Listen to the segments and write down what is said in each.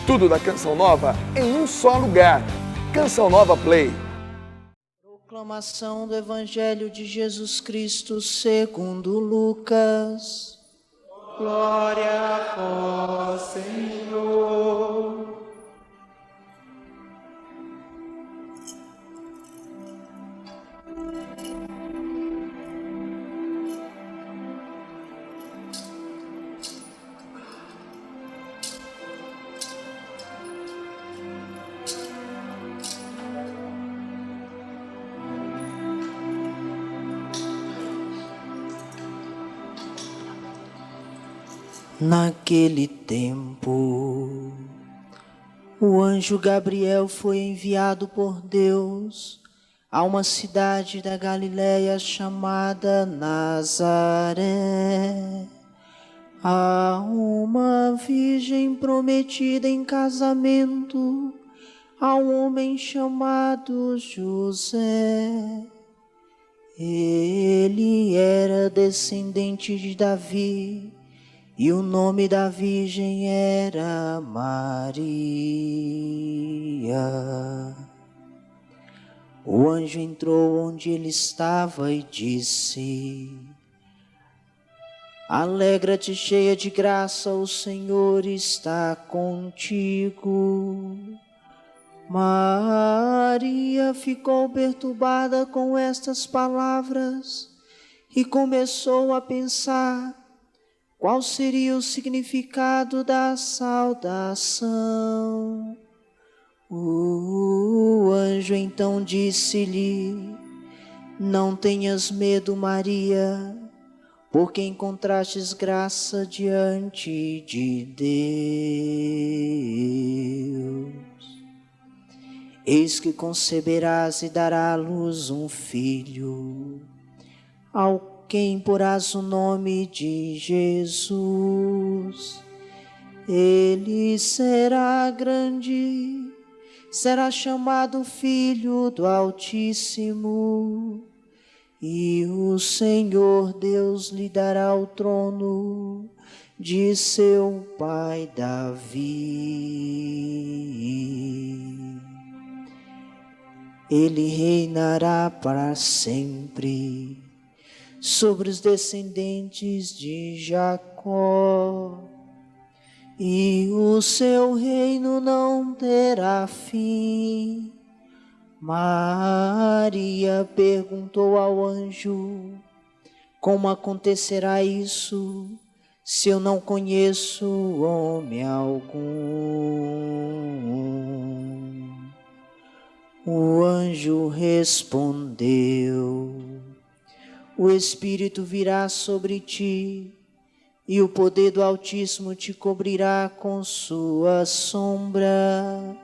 Tudo da Canção Nova em um só lugar. Canção Nova Play. Proclamação do Evangelho de Jesus Cristo segundo Lucas. Glória a vós, Senhor. Naquele tempo, o anjo Gabriel foi enviado por Deus a uma cidade da Galiléia chamada Nazaré, a uma virgem prometida em casamento a um homem chamado José. Ele era descendente de Davi, e o nome da virgem era Maria. O anjo entrou onde ele estava e disse: Alegra-te, cheia de graça, o Senhor está contigo. Maria ficou perturbada com estas palavras e começou a pensar qual seria o significado da saudação. O anjo então disse-lhe: Não tenhas medo, Maria, porque encontrastes graça diante de Deus. Eis que conceberás e darás à luz um filho, ao quem porás o nome de Jesus. Ele será grande, será chamado Filho do Altíssimo, e o Senhor Deus lhe dará o trono de seu pai Davi. Ele reinará para sempre sobre os descendentes de Jacó, e o seu reino não terá fim. Maria perguntou ao anjo: Como acontecerá isso, se eu não conheço homem algum? O anjo respondeu: O Espírito virá sobre ti, e o poder do Altíssimo te cobrirá com sua sombra.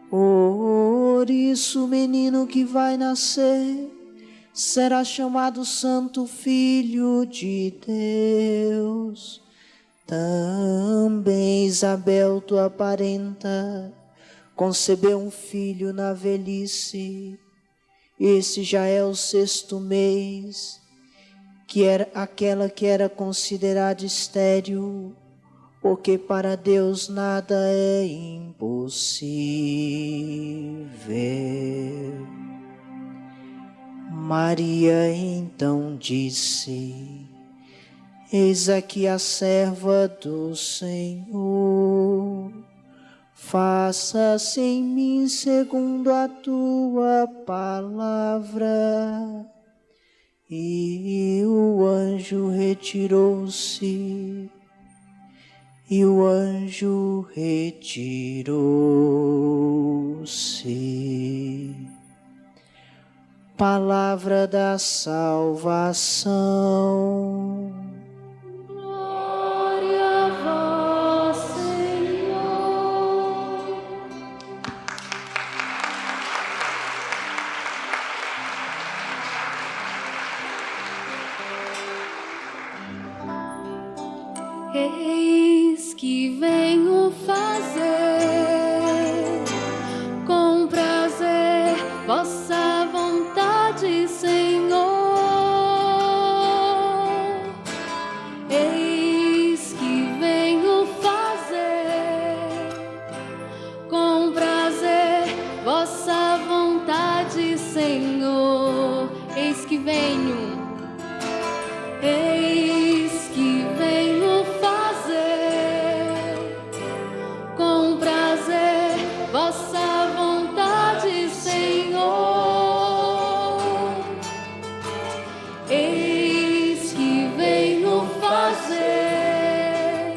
Por isso, o menino que vai nascer será chamado Santo Filho de Deus. Também Isabel, tua parenta, concebeu um filho na velhice. Esse já é o 6º mês, que era aquela que era considerada estéril, porque para Deus nada é impossível. Maria então disse: Eis aqui a serva do Senhor, faça-se em mim segundo a tua palavra. E o anjo retirou-se. Palavra da salvação. Glória a vós, Senhor. Eis que venho fazer com prazer vossa vontade, Senhor. venho, eis que venho fazer com prazer vossa vontade, Senhor. Eis que venho fazer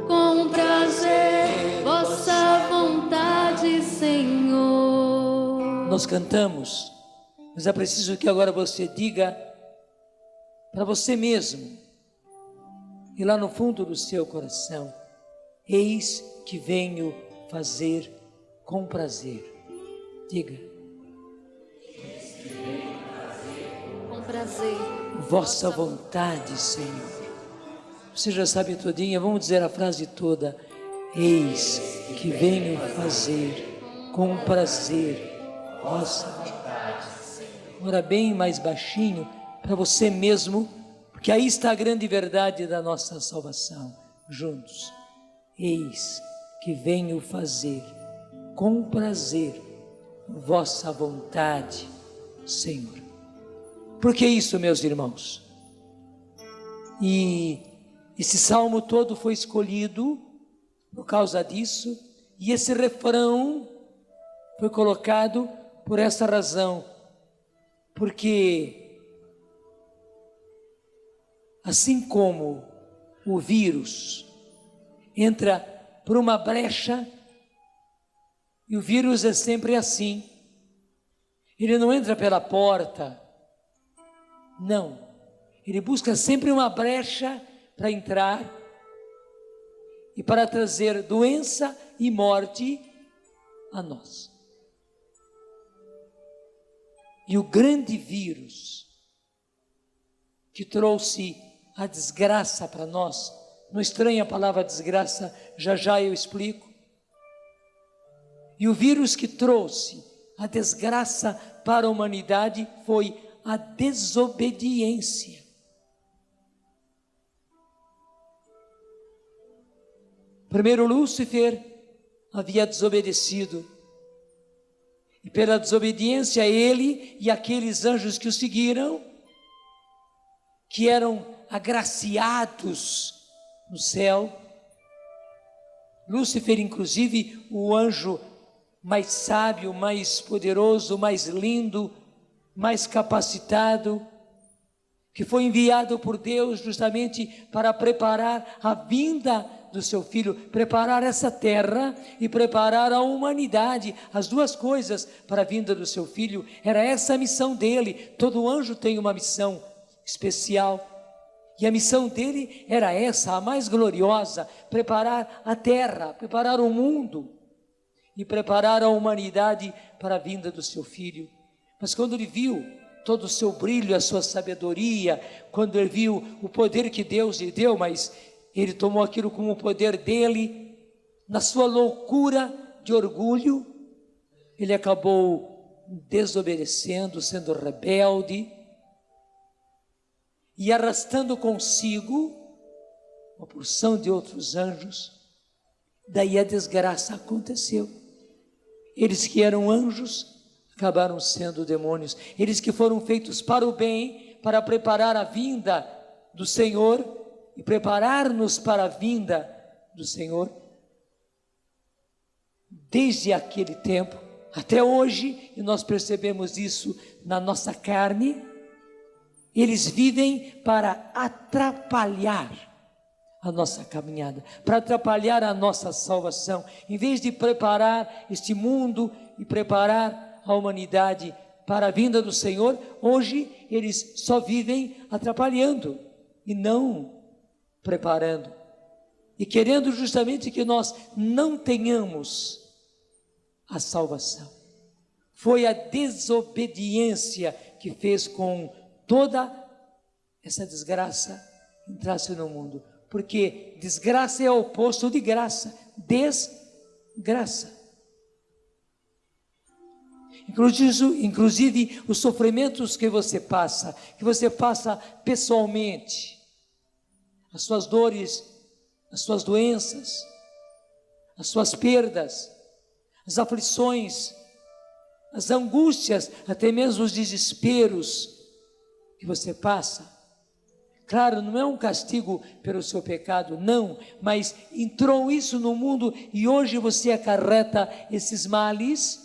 com prazer vossa vontade, Senhor. Nós cantamos, mas é preciso que agora você diga para você mesmo, e lá no fundo do seu coração: eis que venho fazer com prazer. Diga: Com prazer vossa vontade, Senhor. Você já sabe todinha, vamos dizer a frase toda: eis que venho fazer com prazer vossa vontade, Senhor. Ora bem mais baixinho, para você mesmo, porque aí está a grande verdade da nossa salvação. Juntos: eis que venho fazer com prazer vossa vontade, Senhor. Por que isso, meus irmãos? E esse salmo todo foi escolhido por causa disso, e esse refrão foi colocado por essa razão, porque assim como o vírus entra por uma brecha, e o vírus é sempre assim, ele não entra pela porta, não, ele busca sempre uma brecha para entrar e para trazer doença e morte a nós. E o grande vírus que trouxe a desgraça para nós, não estranha a palavra desgraça, já já eu explico. E o vírus que trouxe a desgraça para a humanidade foi a desobediência. Primeiro, Lúcifer havia desobedecido, e pela desobediência ele e aqueles anjos que o seguiram, que eram agraciados no céu. Lúcifer, inclusive, o anjo mais sábio, mais poderoso, mais lindo, mais capacitado, que foi enviado por Deus justamente para preparar a vinda do seu filho, preparar essa terra e preparar a humanidade, as duas coisas para a vinda do seu filho. Era essa a missão dele. Todo anjo tem uma missão especial, e a missão dele era essa, a mais gloriosa: preparar a terra, preparar o mundo e preparar a humanidade para a vinda do seu filho. Mas quando ele viu todo o seu brilho, a sua sabedoria, quando ele viu o poder que Deus lhe deu, mas ele tomou aquilo como o poder dele, na sua loucura de orgulho, ele acabou desobedecendo, sendo rebelde e arrastando consigo uma porção de outros anjos. Daí a desgraça aconteceu. Eles que eram anjos acabaram sendo demônios. Eles que foram feitos para o bem, para preparar a vinda do Senhor e preparar-nos para a vinda do Senhor, desde aquele tempo até hoje, e nós percebemos isso na nossa carne, eles vivem para atrapalhar a nossa caminhada, para atrapalhar a nossa salvação. Em vez de preparar este mundo e preparar a humanidade para a vinda do Senhor, hoje eles só vivem atrapalhando e não preparando, e querendo justamente que nós não tenhamos a salvação. Foi a desobediência que fez com toda essa desgraça entrasse no mundo, porque desgraça é o oposto de graça, desgraça. Inclusive os sofrimentos que você passa pessoalmente, as suas dores, as suas doenças, as suas perdas, as aflições, as angústias, até mesmo os desesperos, que você passa, claro, não é um castigo pelo seu pecado, não, mas entrou isso no mundo e hoje você acarreta esses males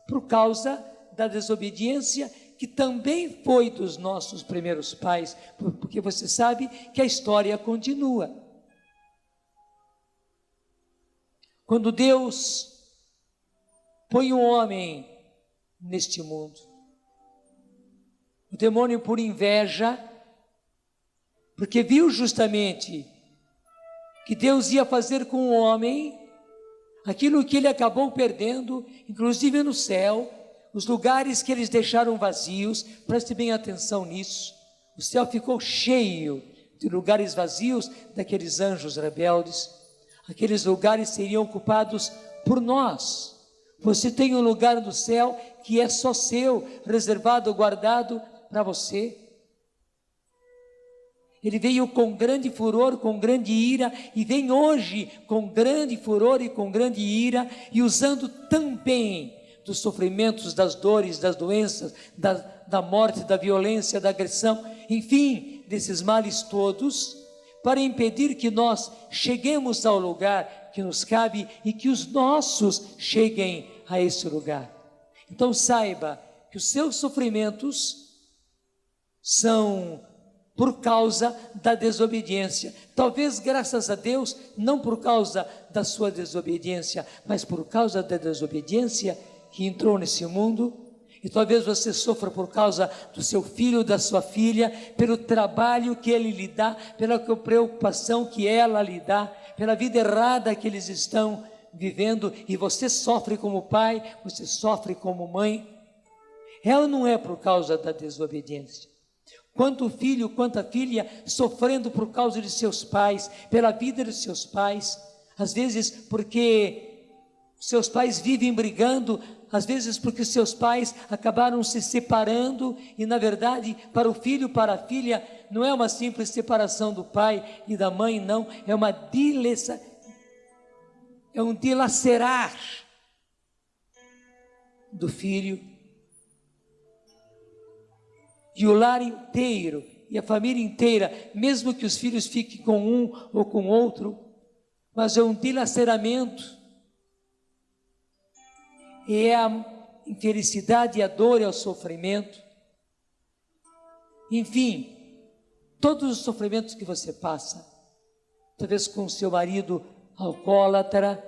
por causa da desobediência que também foi dos nossos primeiros pais, porque você sabe que a história continua. Quando Deus põe um homem neste mundo, o demônio, por inveja, porque viu justamente que Deus ia fazer com o homem aquilo que ele acabou perdendo, inclusive no céu, os lugares que eles deixaram vazios, preste bem atenção nisso, o céu ficou cheio de lugares vazios daqueles anjos rebeldes, aqueles lugares seriam ocupados por nós. Você tem um lugar no céu que é só seu, reservado, guardado para você. Ele veio com grande furor, com grande ira, e vem hoje com grande furor e com grande ira, e usando também dos sofrimentos, das dores, das doenças, da morte, da violência, da agressão, enfim, desses males todos, para impedir que nós cheguemos ao lugar que nos cabe e que os nossos cheguem a esse lugar. Então saiba que os seus sofrimentos são por causa da desobediência, talvez graças a Deus, não por causa da sua desobediência, mas por causa da desobediência que entrou nesse mundo, e talvez você sofra por causa do seu filho, da sua filha, pelo trabalho que ele lhe dá, pela preocupação que ela lhe dá, pela vida errada que eles estão vivendo, e você sofre como pai, você sofre como mãe. Ela não é por causa da desobediência. Quanto filho, quanta filha sofrendo por causa de seus pais, pela vida de seus pais, às vezes porque seus pais vivem brigando, às vezes porque seus pais acabaram se separando, e na verdade para o filho, para a filha, não é uma simples separação do pai e da mãe, não, é um dilacerar do filho, e o lar inteiro, e a família inteira, mesmo que os filhos fiquem com um ou com outro, mas é um dilaceramento, e é a infelicidade, a dor e o sofrimento, enfim, todos os sofrimentos que você passa, talvez com seu marido alcoólatra,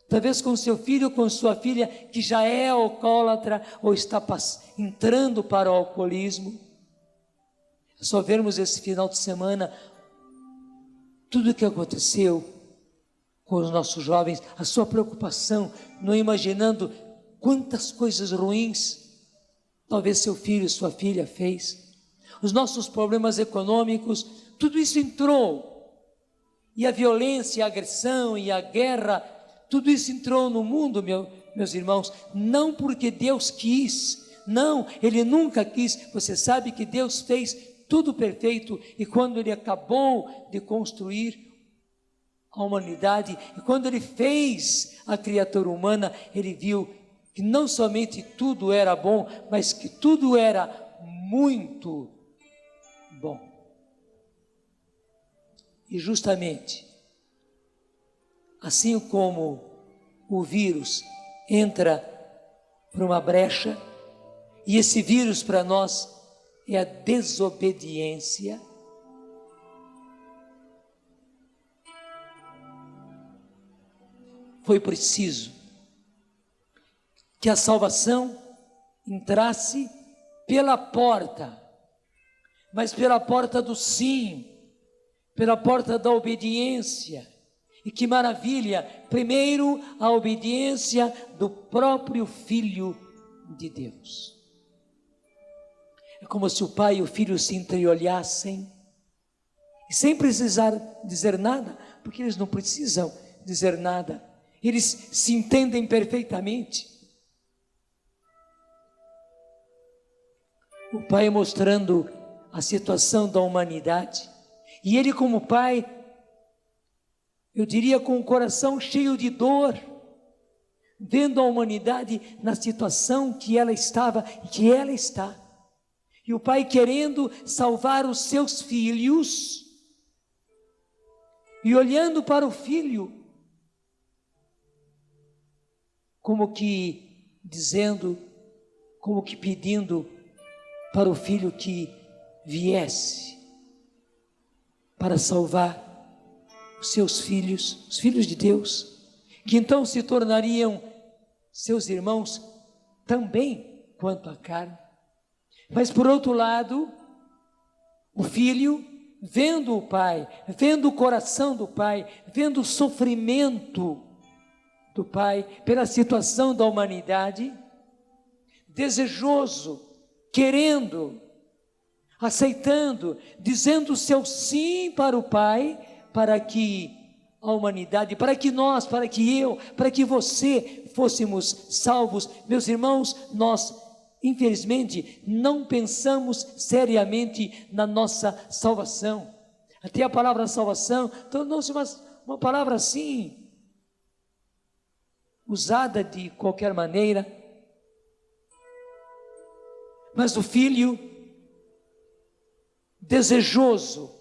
talvez com seu filho, com sua filha que já é alcoólatra ou está entrando para o alcoolismo. É só vermos esse final de semana tudo o que aconteceu com os nossos jovens, a sua preocupação, não imaginando quantas coisas ruins talvez seu filho, sua filha fez, os nossos problemas econômicos, tudo isso entrou, e a violência, a agressão e a guerra, tudo isso entrou no mundo, meus irmãos, não porque Deus quis, não, Ele nunca quis. Você sabe que Deus fez tudo perfeito, e quando Ele acabou de construir a humanidade, e quando Ele fez a criatura humana, Ele viu que não somente tudo era bom, mas que tudo era muito bom. E justamente, assim como o vírus entra por uma brecha, e esse vírus para nós é a desobediência, foi preciso que a salvação entrasse pela porta, mas pela porta do sim, pela porta da obediência. E que maravilha, primeiro a obediência do próprio Filho de Deus. É como se o pai e o filho se entreolhassem, e sem precisar dizer nada, porque eles não precisam dizer nada, eles se entendem perfeitamente. O pai mostrando a situação da humanidade, e ele como pai, eu diria com o coração cheio de dor, vendo a humanidade na situação que ela estava e que ela está. E o pai querendo salvar os seus filhos, e olhando para o filho, como que dizendo, como que pedindo para o filho que viesse para salvar os seus filhos, os filhos de Deus, que então se tornariam seus irmãos também quanto à carne. Mas por outro lado, o filho, vendo o pai, vendo o coração do pai, vendo o sofrimento do pai pela situação da humanidade, desejoso, querendo, aceitando, dizendo o seu sim para o pai, para que a humanidade, para que nós, para que eu, para que você fôssemos salvos. Meus irmãos, nós infelizmente não pensamos seriamente na nossa salvação. Até a palavra salvação tornou-se uma palavra assim, usada de qualquer maneira. Mas o filho, desejoso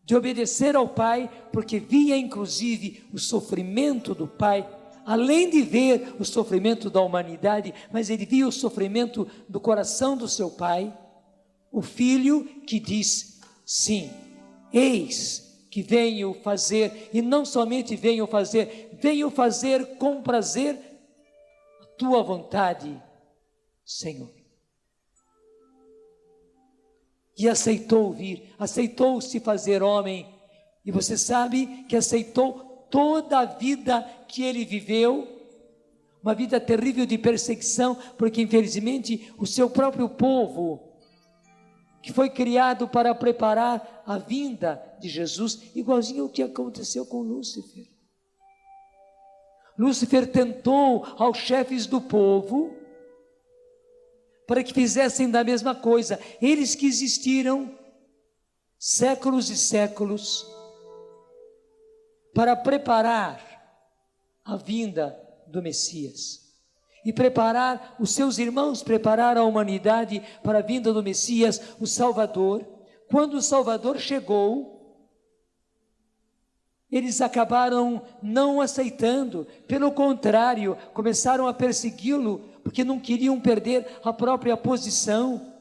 de obedecer ao pai, porque via inclusive o sofrimento do pai, além de ver o sofrimento da humanidade, mas ele via o sofrimento do coração do seu pai. O filho que diz: sim, eis que venho fazer, e não somente venho fazer com prazer a tua vontade, Senhor. E aceitou vir, aceitou se fazer homem, e você sabe que aceitou toda a vida que ele viveu, uma vida terrível de perseguição, porque infelizmente o seu próprio povo, que foi criado para preparar a vinda de Jesus, igualzinho ao que aconteceu com Lúcifer. Lúcifer tentou aos chefes do povo para que fizessem da mesma coisa, eles que existiram séculos e séculos para preparar a vinda do Messias e preparar os seus irmãos, preparar a humanidade para a vinda do Messias, o Salvador. Quando o Salvador chegou, eles acabaram não aceitando, pelo contrário, começaram a persegui-lo, porque não queriam perder a própria posição,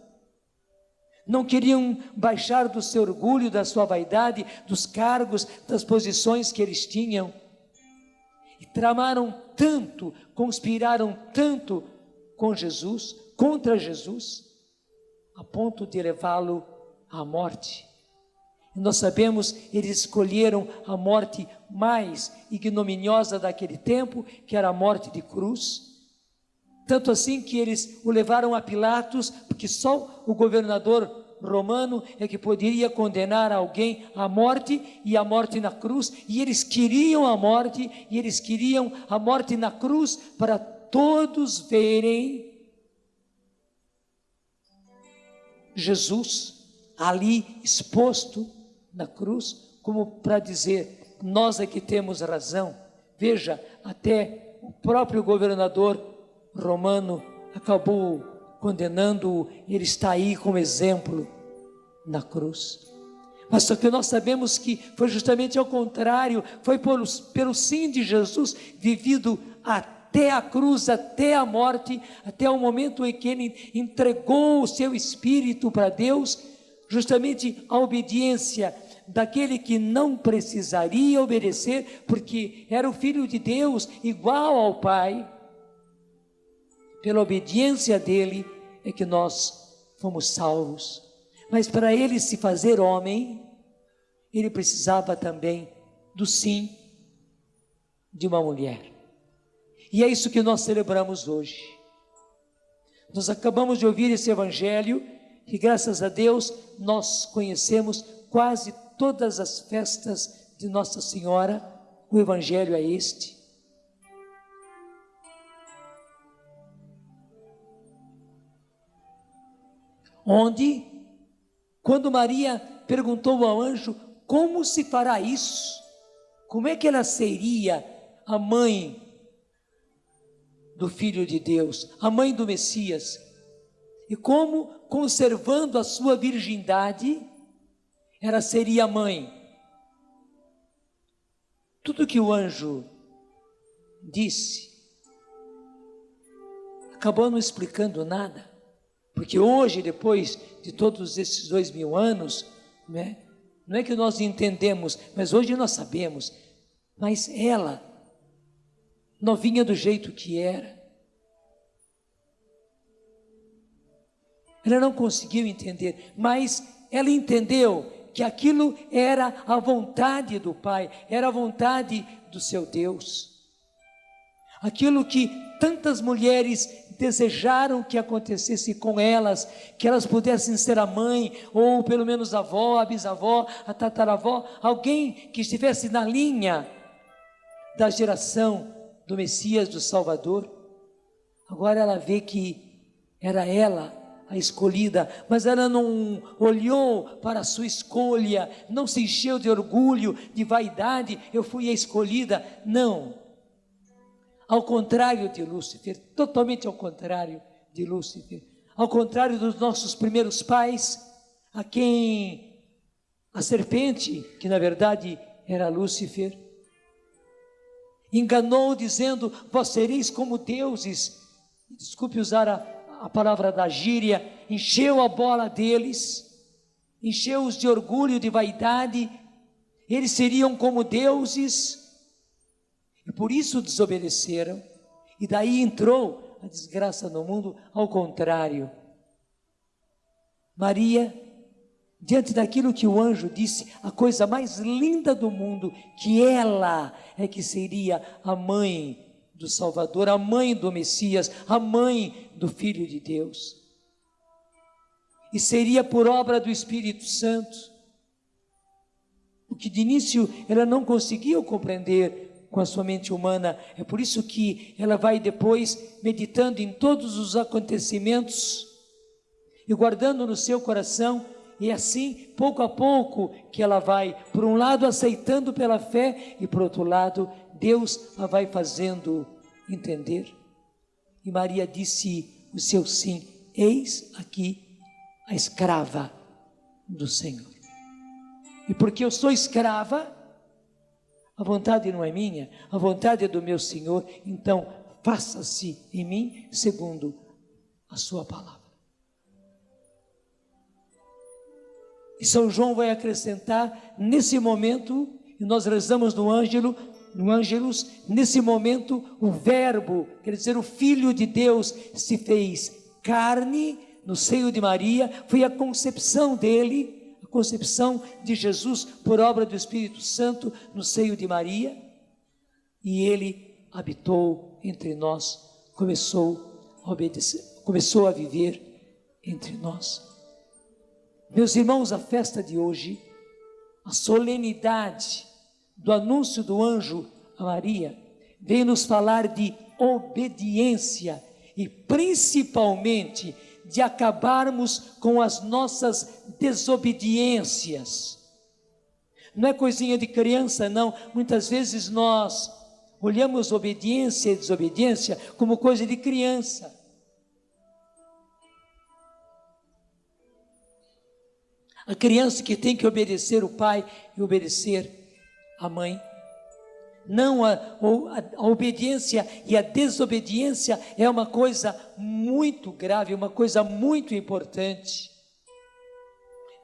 não queriam baixar do seu orgulho, da sua vaidade, dos cargos, das posições que eles tinham, e tramaram tanto, conspiraram tanto com Jesus, contra Jesus, a ponto de levá-lo à morte. E nós sabemos, eles escolheram a morte mais ignominiosa daquele tempo, que era a morte de cruz. Tanto assim que eles o levaram a Pilatos, porque só o governador romano é que poderia condenar alguém à morte, e a morte na cruz, e eles queriam a morte, e eles queriam a morte na cruz, para todos verem Jesus ali exposto na cruz, como para dizer: nós é que temos razão. Veja, até o próprio governador romano acabou condenando-o, ele está aí como exemplo na cruz. Mas só que nós sabemos que foi justamente ao contrário, foi pelo sim de Jesus, vivido até a cruz, até a morte, até o momento em que ele entregou o seu espírito para Deus, justamente a obediência daquele que não precisaria obedecer, porque era o Filho de Deus, igual ao Pai. Pela obediência dele é que nós fomos salvos. Mas para ele se fazer homem, ele precisava também do sim de uma mulher. E é isso que nós celebramos hoje. Nós acabamos de ouvir esse evangelho, que graças a Deus nós conhecemos quase todas as festas de Nossa Senhora. O evangelho é este. Onde, quando Maria perguntou ao anjo como se fará isso, como é que ela seria a mãe do Filho de Deus, a mãe do Messias, e como, conservando a sua virgindade, ela seria mãe. Tudo que o anjo disse acabou não explicando nada, porque hoje, depois de todos esses 2000 anos, né, não é que nós entendemos, mas hoje nós sabemos. Mas ela, novinha do jeito que era, ela não conseguiu entender, mas ela entendeu que aquilo era a vontade do Pai, era a vontade do seu Deus. Aquilo que tantas mulheres desejaram que acontecesse com elas, que elas pudessem ser a mãe, ou pelo menos a avó, a bisavó, a tataravó, alguém que estivesse na linha da geração do Messias, do Salvador. Agora ela vê que era ela a escolhida, mas ela não olhou para a sua escolha, não se encheu de orgulho, de vaidade, eu fui a escolhida. Não. Ao contrário de Lúcifer, totalmente ao contrário de Lúcifer, ao contrário dos nossos primeiros pais, a quem a serpente, que na verdade era Lúcifer, enganou dizendo: vós sereis como deuses. Desculpe usar a palavra da gíria, encheu a bola deles, encheu-os de orgulho, de vaidade, eles seriam como deuses, e por isso desobedeceram, e daí entrou a desgraça no mundo. Ao contrário, Maria, diante daquilo que o anjo disse, a coisa mais linda do mundo, que ela é que seria a mãe do Salvador, a mãe do Messias, a mãe do Filho de Deus, e seria por obra do Espírito Santo, o que de início ela não conseguiu compreender com a sua mente humana. É por isso que ela vai depois meditando em todos os acontecimentos e guardando no seu coração, e assim, pouco a pouco, que ela vai, por um lado, aceitando pela fé, e por outro lado, Deus a vai fazendo entender. E Maria disse o seu sim: eis aqui a escrava do Senhor. E porque eu sou escrava, a vontade não é minha, a vontade é do meu Senhor, então faça-se em mim segundo a sua palavra. E São João vai acrescentar nesse momento, e nós rezamos no Ângelus, nesse momento o Verbo, quer dizer, o Filho de Deus se fez carne no seio de Maria, foi a concepção dele, a concepção de Jesus por obra do Espírito Santo no seio de Maria, e ele habitou entre nós, começou a obedecer, começou a viver entre nós. Meus irmãos, a festa de hoje, a solenidade do anúncio do anjo a Maria, vem nos falar de obediência e principalmente de acabarmos com as nossas desobediências. Não é coisinha de criança, não. Muitas vezes nós olhamos obediência e desobediência como coisa de criança. A criança que tem que obedecer o pai e obedecer a mãe. Não, a obediência e a desobediência é uma coisa muito grave, uma coisa muito importante.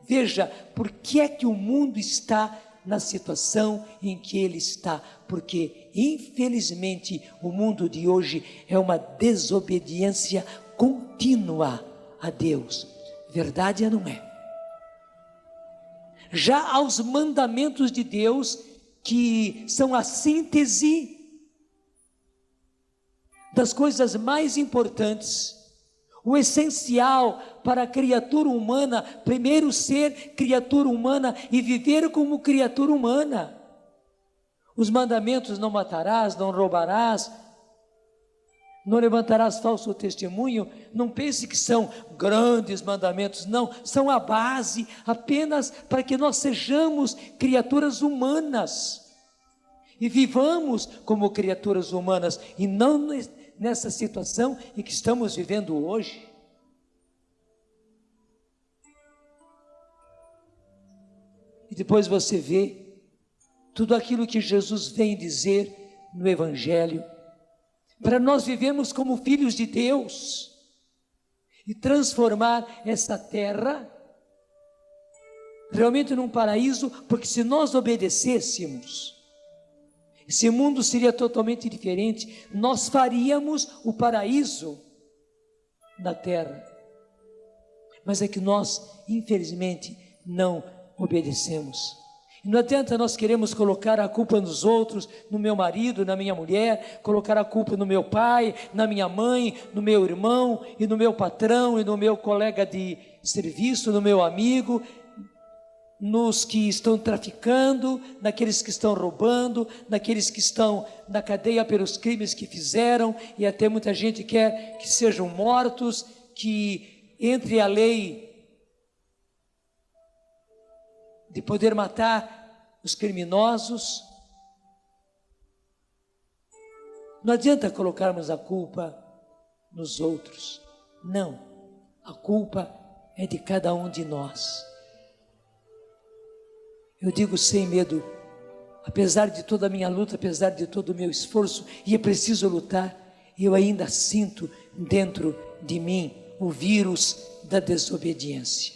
Veja, por que é que o mundo está na situação em que ele está? Porque, infelizmente, o mundo de hoje é uma desobediência contínua a Deus. Verdade ou não é? Já aos mandamentos de Deus, que são a síntese das coisas mais importantes, o essencial para a criatura humana, primeiro ser criatura humana e viver como criatura humana. Os mandamentos: não matarás, não roubarás, não levantarás falso testemunho. Não pense que são grandes mandamentos, não, são a base apenas para que nós sejamos criaturas humanas e vivamos como criaturas humanas, e não nessa situação em que estamos vivendo hoje. depois você vê tudo aquilo que Jesus vem dizer no Evangelho, para nós vivermos como filhos de Deus e transformar essa terra realmente num paraíso, porque se nós obedecêssemos, esse mundo seria totalmente diferente, nós faríamos o paraíso na terra, mas é que nós, infelizmente, não obedecemos. E não adianta nós queremos colocar a culpa nos outros, no meu marido, na minha mulher, colocar a culpa no meu pai, na minha mãe, no meu irmão, e no meu patrão, e no meu colega de serviço, no meu amigo, nos que estão traficando, naqueles que estão roubando, naqueles que estão na cadeia pelos crimes que fizeram, e até muita gente quer que sejam mortos, que entre a lei de poder matar os criminosos. Não adianta colocarmos a culpa nos outros, não, a culpa é de cada um de nós. Eu digo sem medo, apesar de toda a minha luta, apesar de todo o meu esforço, e é preciso lutar, eu ainda sinto dentro de mim o vírus da desobediência.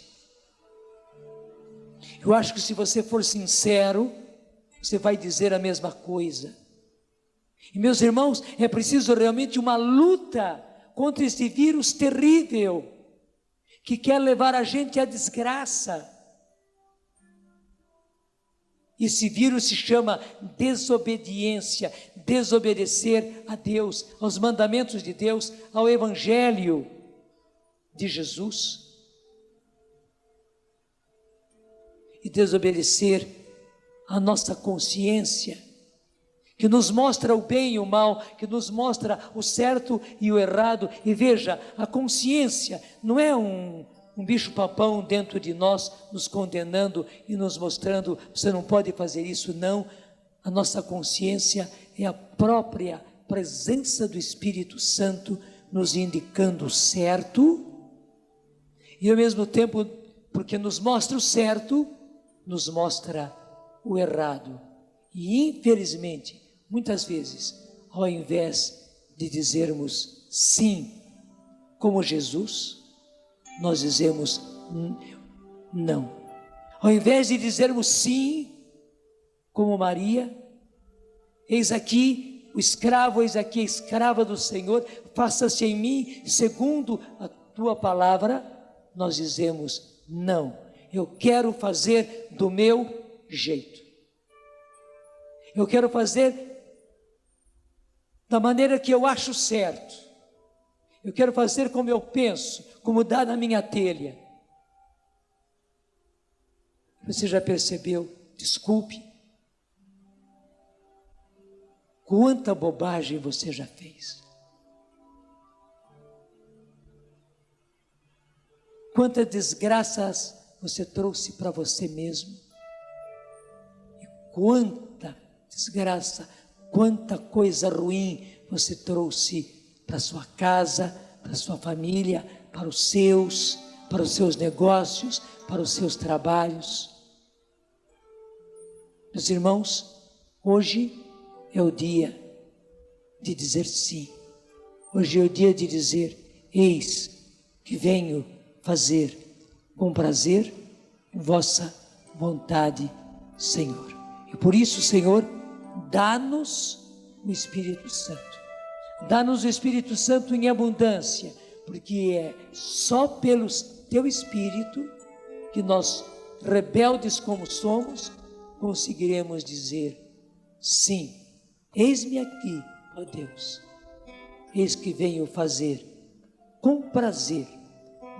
Eu acho que se você for sincero, você vai dizer a mesma coisa. E meus irmãos, é preciso realmente uma luta contra esse vírus terrível, que quer levar a gente à desgraça. Esse vírus se chama desobediência, desobedecer a Deus, aos mandamentos de Deus, ao Evangelho de Jesus. E desobedecer a nossa consciência, que nos mostra o bem e o mal, que nos mostra o certo e o errado. E veja, a consciência não é um bicho-papão dentro de nós, nos condenando e nos mostrando, você não pode fazer isso, não. A nossa consciência é a própria presença do Espírito Santo, nos indicando o certo, e ao mesmo tempo, porque nos mostra o certo, nos mostra o errado. E infelizmente, muitas vezes, ao invés de dizermos sim, como Jesus, nós dizemos não. Ao invés de dizermos sim, como Maria, eis aqui o escravo, eis aqui a escrava do Senhor, faça-se em mim segundo a tua palavra, nós dizemos não. Eu quero fazer do meu jeito. Eu quero fazer da maneira que eu acho certo. Eu quero fazer como eu penso, como dá na minha telha. Você já percebeu? Desculpe. Quanta bobagem você já fez. Quantas desgraças você trouxe para você mesmo. E quanta desgraça, quanta coisa ruim você trouxe para sua casa, para sua família, para os seus negócios, para os seus trabalhos. Meus irmãos, hoje é o dia de dizer sim. Hoje é o dia de dizer: eis que venho fazer com prazer vossa vontade, Senhor. E por isso, Senhor, dá-nos o Espírito Santo. Dá-nos o Espírito Santo em abundância, porque é só pelo teu Espírito que nós, rebeldes como somos, conseguiremos dizer sim. Eis-me aqui, ó Deus. Eis que venho fazer com prazer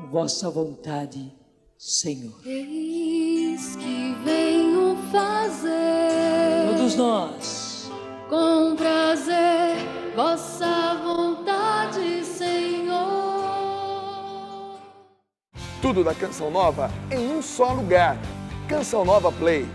vossa vontade, Senhor. Eis que venho fazer Todos nós com prazer vossa vontade, Senhor. Tudo da Canção Nova em um só lugar. Canção Nova Play.